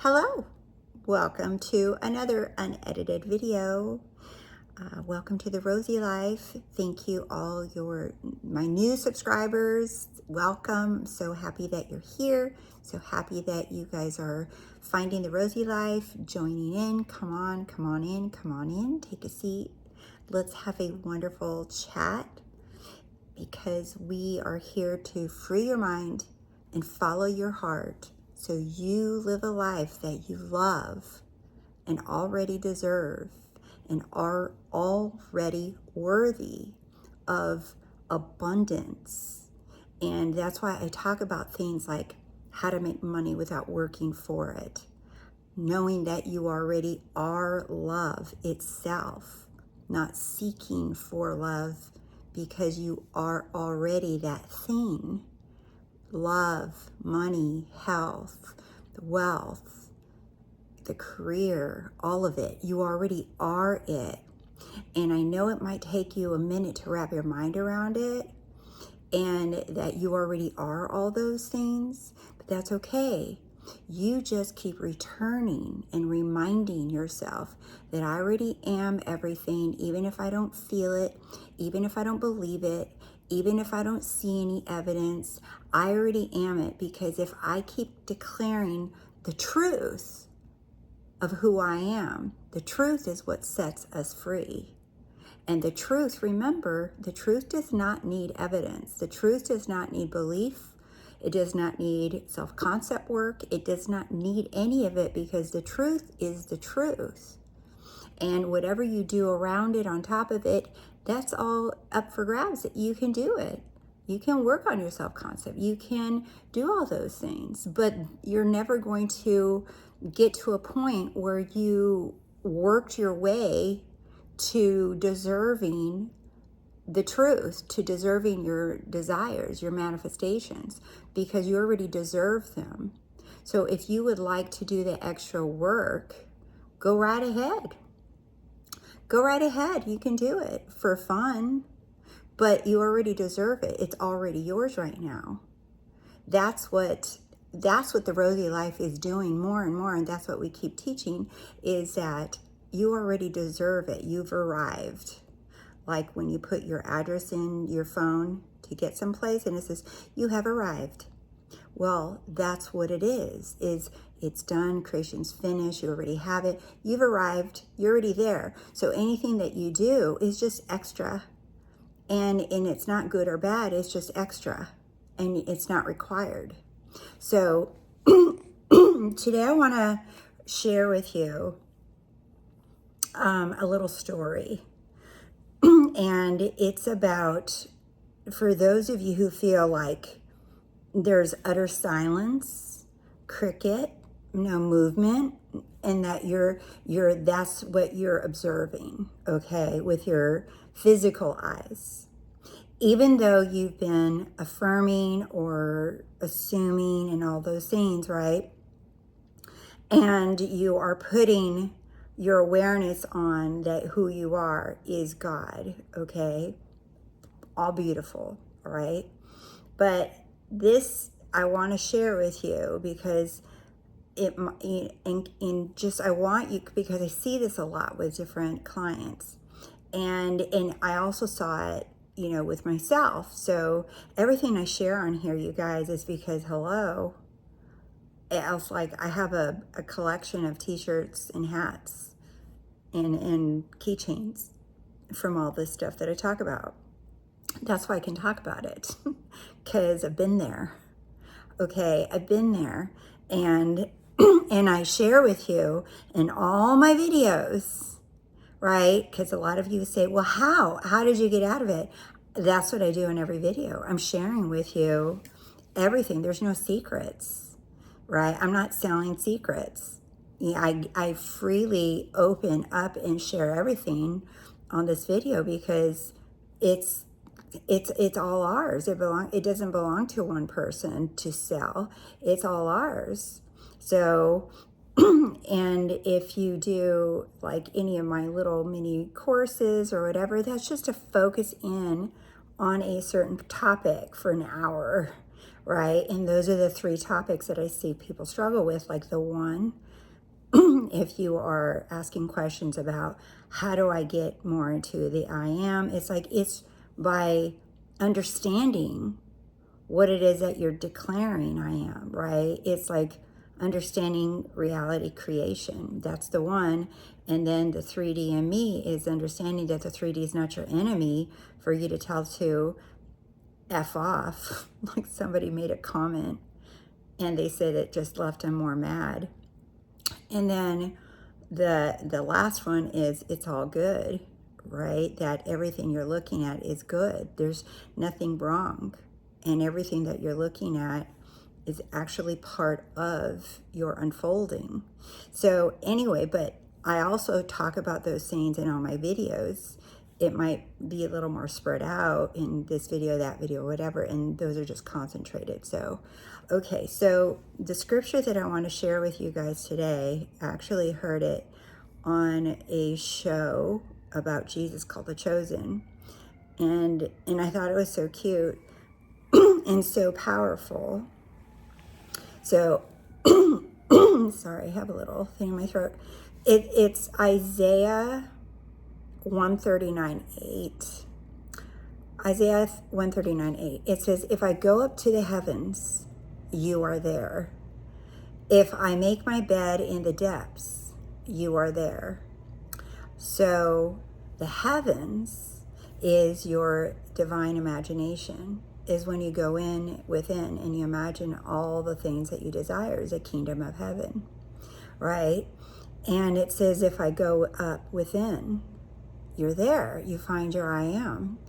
Hello, welcome to another unedited video. Welcome to the Rosy Life. Thank you all my new subscribers. Welcome. So happy that you're here. So happy that you guys are finding the Rosy Life, joining in. Come on in. Take a seat. Let's have a wonderful chat because we are here to free your mind and follow your heart so you live a life that you love and already deserve and are already worthy of abundance. And that's why I talk about things like how to make money without working for it, knowing that you already are love itself, not seeking for love because you are already that thing. Love, money, health, wealth, the career, all of it. You already are it. And I know it might take you a minute to wrap your mind around it and that you already are all those things, but that's okay. You just keep returning and reminding yourself that I already am everything, even if I don't feel it, even if I don't believe it, even if I don't see any evidence. I already am it, because if I keep declaring the truth of who I am, the truth is what sets us free. And the truth, remember, the truth does not need evidence. The truth does not need belief. It does not need self-concept work. It does not need any of it, because the truth is the truth. And whatever you do around it, on top of it, that's all up for grabs. You can do it. You can work on your self-concept. You can do all those things, but you're never going to get to a point where you worked your way to deserving the truth, to deserving your desires, your manifestations, because you already deserve them. So if you would like to do the extra work, go right ahead. Go right ahead. You can do it for fun, but you already deserve it. It's already yours right now. That's what the Rosy Life is doing more and more, and that's what we keep teaching, is that you already deserve it. You've arrived. Like when you put your address in your phone to get someplace and it says, you have arrived. Well, that's what it is it's done, creation's finished, you already have it, you've arrived, you're already there. So anything that you do is just extra. And it's not good or bad, it's just extra. And it's not required. So today I want to share with you a little story. And it's about, for those of you who feel like there's utter silence, cricket, no movement, and that that's what you're observing, okay, with your physical eyes. Even though you've been affirming or assuming and all those things, right? And you are putting your awareness on that who you are is God, okay? All beautiful, all right? But this I want to share with you because I want you, because I see this a lot with different clients, and I also saw it, with myself. So everything I share on here, you guys, is because hello, else like I have a collection of t-shirts and hats and keychains from all this stuff that I talk about. That's why I can talk about it, because I've been there. Okay, I've been there, and and I share with you in all my videos, right? Because a lot of you say, well, how did you get out of it? That's what I do in every video. I'm sharing with you everything. There's no secrets, right? I'm not selling secrets. I freely open up and share everything on this video because it's all ours. It doesn't belong to one person to sell. It's all ours. So, and if you do like any of my little mini courses or whatever, that's just to focus in on a certain topic for an hour, right? And those are the three topics that I see people struggle with. Like the one, if you are asking questions about how do I get more into the I am, it's like it's by understanding what it is that you're declaring I am, right? It's like understanding reality creation. That's the one. And then the 3D in me is understanding that the 3D is not your enemy for you to tell to F off. Like somebody made a comment and they said it just left them more mad. And then the last one is it's all good, right? That everything you're looking at is good. There's nothing wrong. And everything that you're looking at is actually part of your unfolding. So anyway, but I also talk about those things in all my videos. It might be a little more spread out in this video, that video, whatever, and those are just concentrated. So, okay, so the scripture that I want to share with you guys today, I actually heard it on a show about Jesus called The Chosen, and I thought it was so cute and so powerful. So, sorry, I have a little thing in my throat. It's Isaiah 139:8. Isaiah 139:8. It says, if I go up to the heavens, you are there. If I make my bed in the depths, you are there. So the heavens is your divine imagination, is when you go in within and you imagine all the things that you desire is a kingdom of heaven, right? And it says, if I go up within, you're there. You find your I am,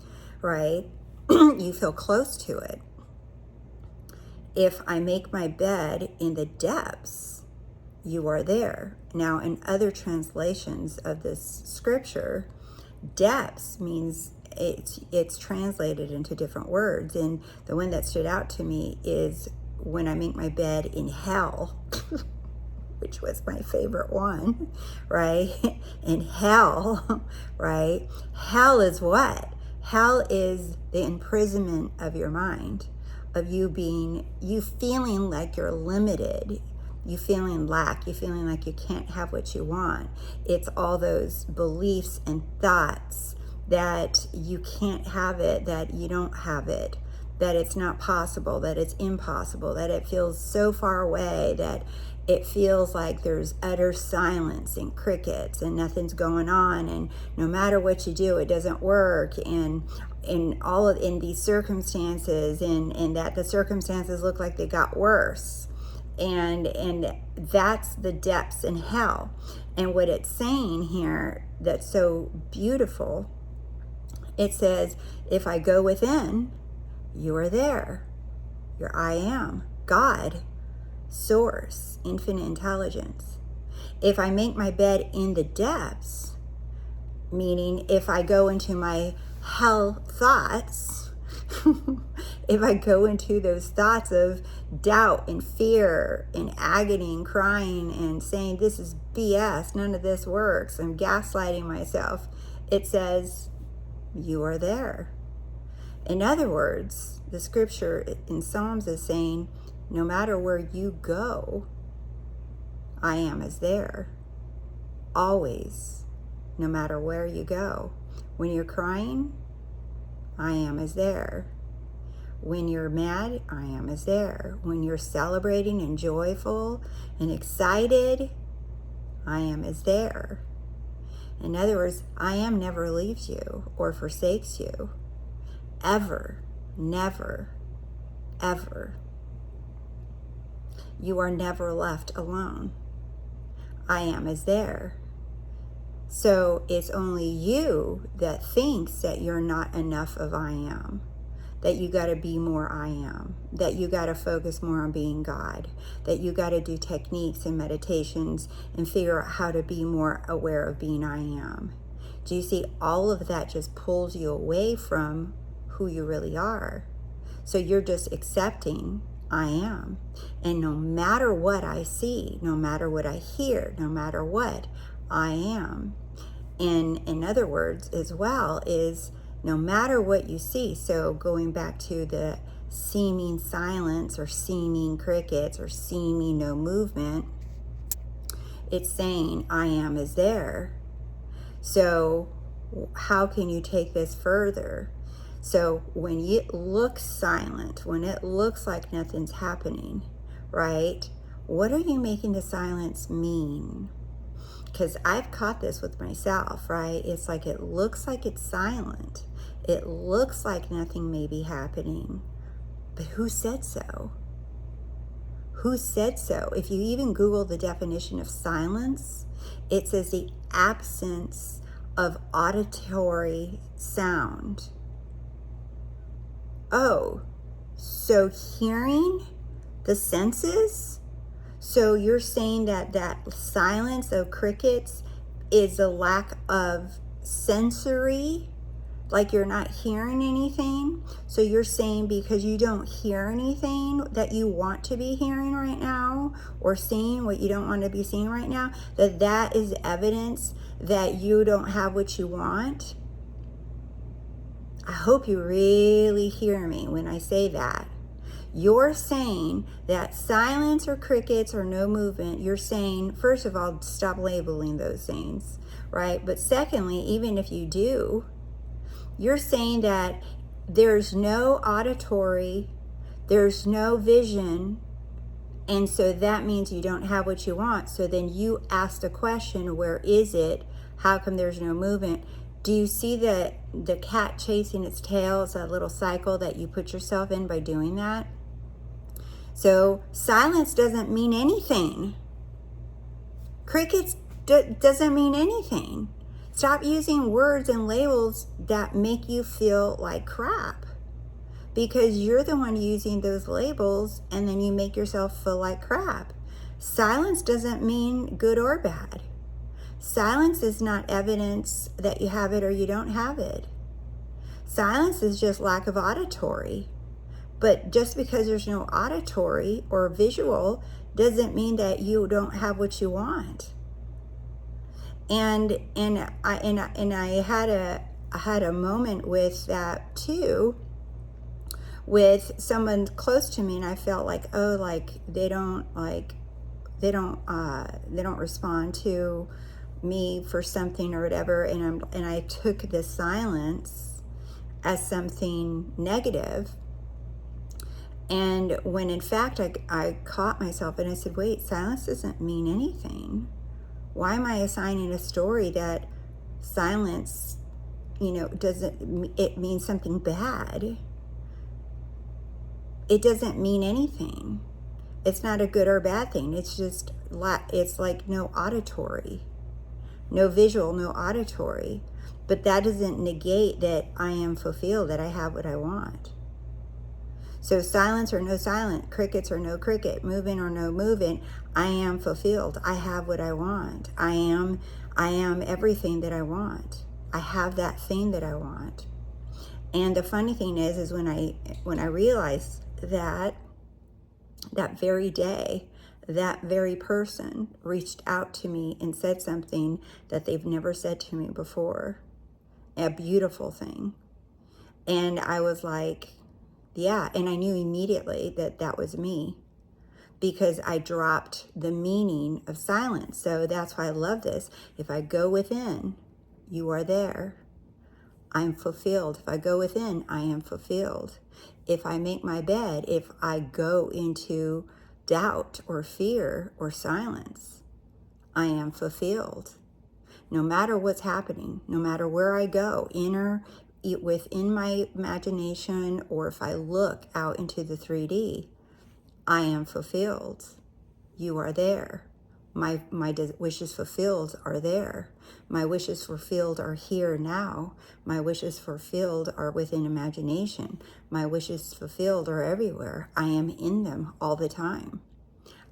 right? You feel close to it. If I make my bed in the depths, you are there. Now, in other translations of this scripture, depths means it's translated into different words. And the one that stood out to me is when I make my bed in hell, which was my favorite one, right? In hell, right? Hell is what? Hell is the imprisonment of your mind, of you feeling like you're limited, you feeling lack, you feeling like you can't have what you want. It's all those beliefs and thoughts that you can't have it, that you don't have it, that it's not possible, that it's impossible, that it feels so far away, that it feels like there's utter silence and crickets and nothing's going on, and no matter what you do, it doesn't work, and in these circumstances, and that the circumstances look like they got worse. And that's the depths in hell. And what it's saying here that's so beautiful, it says, if I go within, you are there. Your I am, God, source, infinite intelligence. If I make my bed in the depths, meaning if I go into my hell thoughts, if I go into those thoughts of doubt and fear and agony and crying and saying this is BS, none of this works, I'm gaslighting myself, it says, you are there. In other words, the scripture in Psalms is saying, no matter where you go, I am is there. Always, no matter where you go. When you're crying, I am is there. When you're mad, I am is there. When you're celebrating and joyful and excited, I am is there. In other words, I am never leaves you or forsakes you. Ever, never, ever. You are never left alone. I am is there. So it's only you that thinks that you're not enough of I am, that you got to be more I am, that you got to focus more on being God, that you got to do techniques and meditations and figure out how to be more aware of being I am. Do you see, all of that just pulls you away from who you really are. So you're just accepting I am. And no matter what I see, no matter what I hear, no matter what, I am. And in other words as well is no matter what you see. So going back to the seeming silence or seeming crickets or seeming no movement, it's saying I am is there. So how can you take this further? So when it looks silent, when it looks like nothing's happening, right? What are you making the silence mean? Because I've caught this with myself, right? It's like it looks like it's silent. It looks like nothing may be happening. But who said so? Who said so? If you even Google the definition of silence, it says the absence of auditory sound. Oh, so hearing, the senses? So you're saying that silence of crickets is a lack of sensory, like you're not hearing anything? So you're saying because you don't hear anything that you want to be hearing right now, or seeing what you don't want to be seeing right now, that is evidence that you don't have what you want? I hope you really hear me when I say that. You're saying that silence or crickets or no movement, you're saying, first of all, stop labeling those things, right? But secondly, even if you do, you're saying that there's no auditory, there's no vision, and so that means you don't have what you want. So then you ask the question, where is it? How come there's no movement? Do you see the cat chasing its tail? It's a little cycle that you put yourself in by doing that. So silence doesn't mean anything. Crickets doesn't mean anything. Stop using words and labels that make you feel like crap, because you're the one using those labels and then you make yourself feel like crap. Silence doesn't mean good or bad. Silence is not evidence that you have it or you don't have it. Silence is just lack of auditory. But just because there's no auditory or visual doesn't mean that you don't have what you want. And I had a moment with that too, with someone close to me, and I felt like, oh, like they don't respond to me for something or whatever, and I took the silence as something negative. And when in fact I caught myself and I said, wait, silence doesn't mean anything. Why am I assigning a story that silence, it means something bad? It doesn't mean anything. It's not a good or bad thing. It's just, it's like no auditory, no visual, no auditory. But that doesn't negate that I am fulfilled, that I have what I want. So silence or no silence, crickets or no cricket, moving or no moving, I am fulfilled. I have what I want. I am everything that I want. I have that thing that I want. And the funny thing is when I realized that very day, that very person reached out to me and said something that they've never said to me before. A beautiful thing. And I was like, yeah, and I knew immediately that was me, because I dropped the meaning of silence. So that's why I love this. If I go within, you are there. I'm fulfilled. If I go within, I am fulfilled. If I make my bed, if I go into doubt or fear or silence, I am fulfilled. No matter what's happening, no matter where I go, within my imagination, or if I look out into the 3D, I am fulfilled. You are there. My wishes fulfilled are there. My wishes fulfilled are here now. My wishes fulfilled are within imagination. My wishes fulfilled are everywhere. I am in them all the time.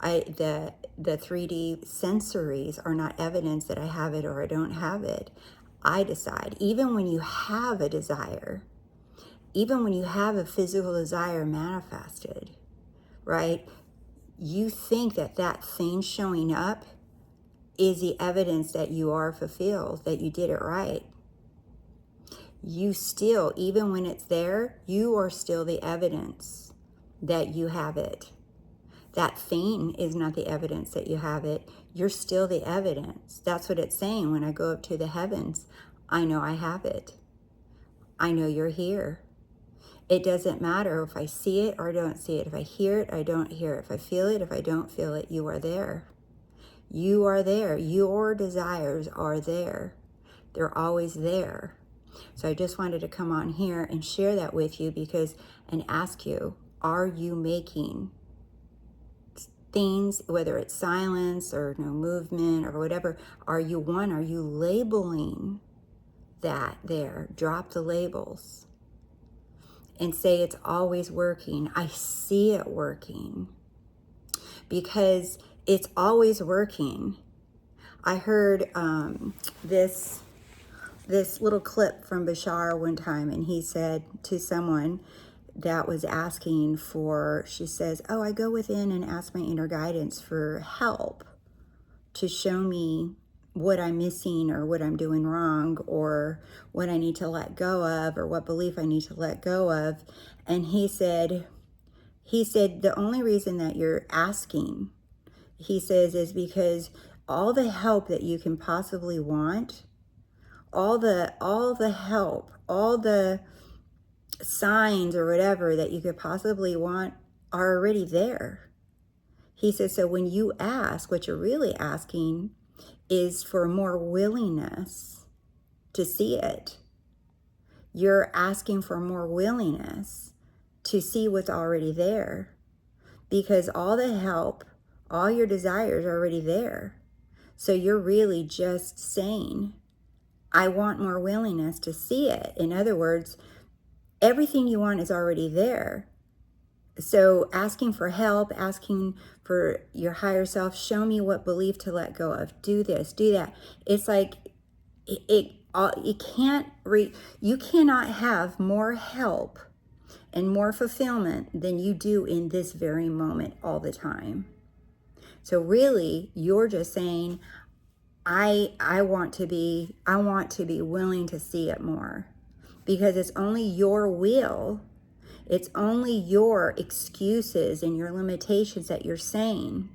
The 3D sensories are not evidence that I have it or I don't have it. I decide. Even when you have a desire, even when you have a physical desire manifested, right? You think that thing showing up is the evidence that you are fulfilled, that you did it right. You still, even when it's there, you are still the evidence that you have it. That thing is not the evidence that you have it. You're still the evidence. That's what it's saying when I go up to the heavens. I know I have it. I know you're here. It doesn't matter if I see it or don't see it. If I hear it, I don't hear it. If I feel it, if I don't feel it, you are there. You are there. Your desires are there. They're always there. So I just wanted to come on here and share that with you and ask you, are you making things, whether it's silence or no movement or whatever, are you labeling that there? Drop the labels and say it's always working. I see it working because it's always working. I heard this little clip from Bashar one time, and he said to someone that was asking for, she says, oh, I go within and ask my inner guidance for help to show me what I'm missing or what I'm doing wrong or what I need to let go of or what belief I need to let go of. And he said, the only reason that you're asking, he says, is because all the help that you can possibly want, all the help, all the signs or whatever that you could possibly want are already there. He says, so when you ask, what you're really asking is for more willingness to see it. You're asking for more willingness to see what's already there, because all the help, all your desires are already there. So you're really just saying, I want more willingness to see it. In other words, everything you want is already there. So asking for help, asking for your higher self, show me what belief to let go of. Do this, do that. It's like you cannot have more help and more fulfillment than you do in this very moment all the time. So really, you're just saying, I want to be willing to see it more, because it's only your will. It's only your excuses and your limitations that you're saying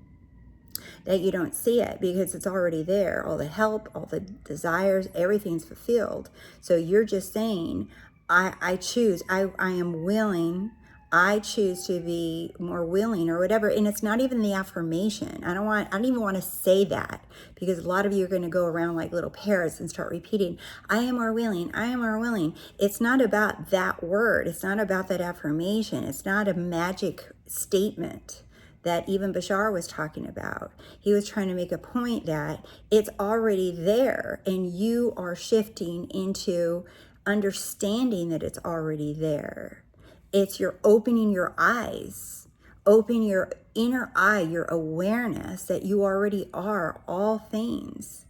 that you don't see it, because it's already there. All the help, all the desires, everything's fulfilled. So you're just saying, I choose, I am willing, I choose to be more willing or whatever. And it's not even the affirmation. I don't even want to say that, because a lot of you are going to go around like little parrots and start repeating, I am more willing, I am more willing. It's not about that word. It's not about that affirmation. It's not a magic statement that even Bashar was talking about. He was trying to make a point that it's already there, and you are shifting into understanding that it's already there. It's you're opening your eyes, open your inner eye, your awareness that you already are all things.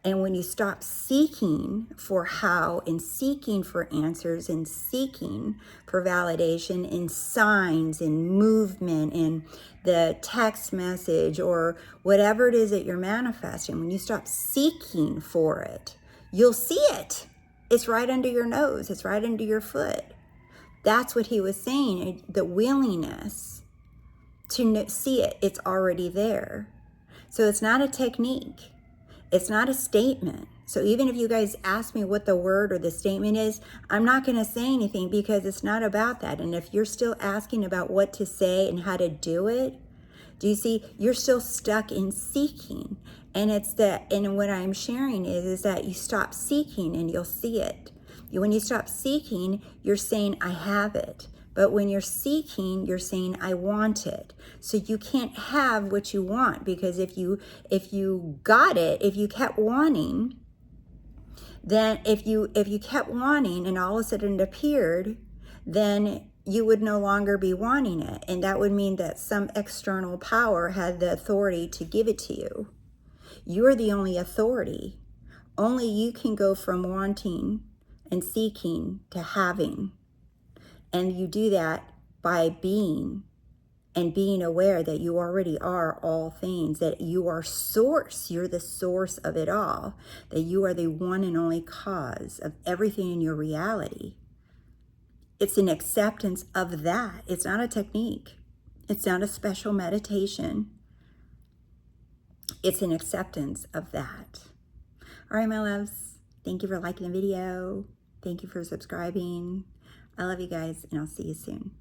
And when you stop seeking for how and seeking for answers and seeking for validation in signs and movement and the text message or whatever it is that you're manifesting, when you stop seeking for it, you'll see it. It's right under your nose. It's right under your foot. That's what he was saying, the willingness to see it. It's already there. So it's not a technique. It's not a statement. So even if you guys ask me what the word or the statement is, I'm not going to say anything, because it's not about that. And if you're still asking about what to say and how to do it, do you see, you're still stuck in seeking. And and what I'm sharing is that you stop seeking and you'll see it. When you stop seeking, you're saying, I have it. But when you're seeking, you're saying, I want it. So you can't have what you want, because if you got it, if you kept wanting, then if you kept wanting and all of a sudden it appeared, then you would no longer be wanting it. And that would mean that some external power had the authority to give it to you. You're the only authority. Only you can go from wanting and seeking to having. And you do that by being and being aware that you already are all things, that you are source, you're the source of it all, that you are the one and only cause of everything in your reality. It's an acceptance of that. It's not a technique. It's not a special meditation. It's an acceptance of that. All right, my loves. Thank you for liking the video. Thank you for subscribing. I love you guys, and I'll see you soon.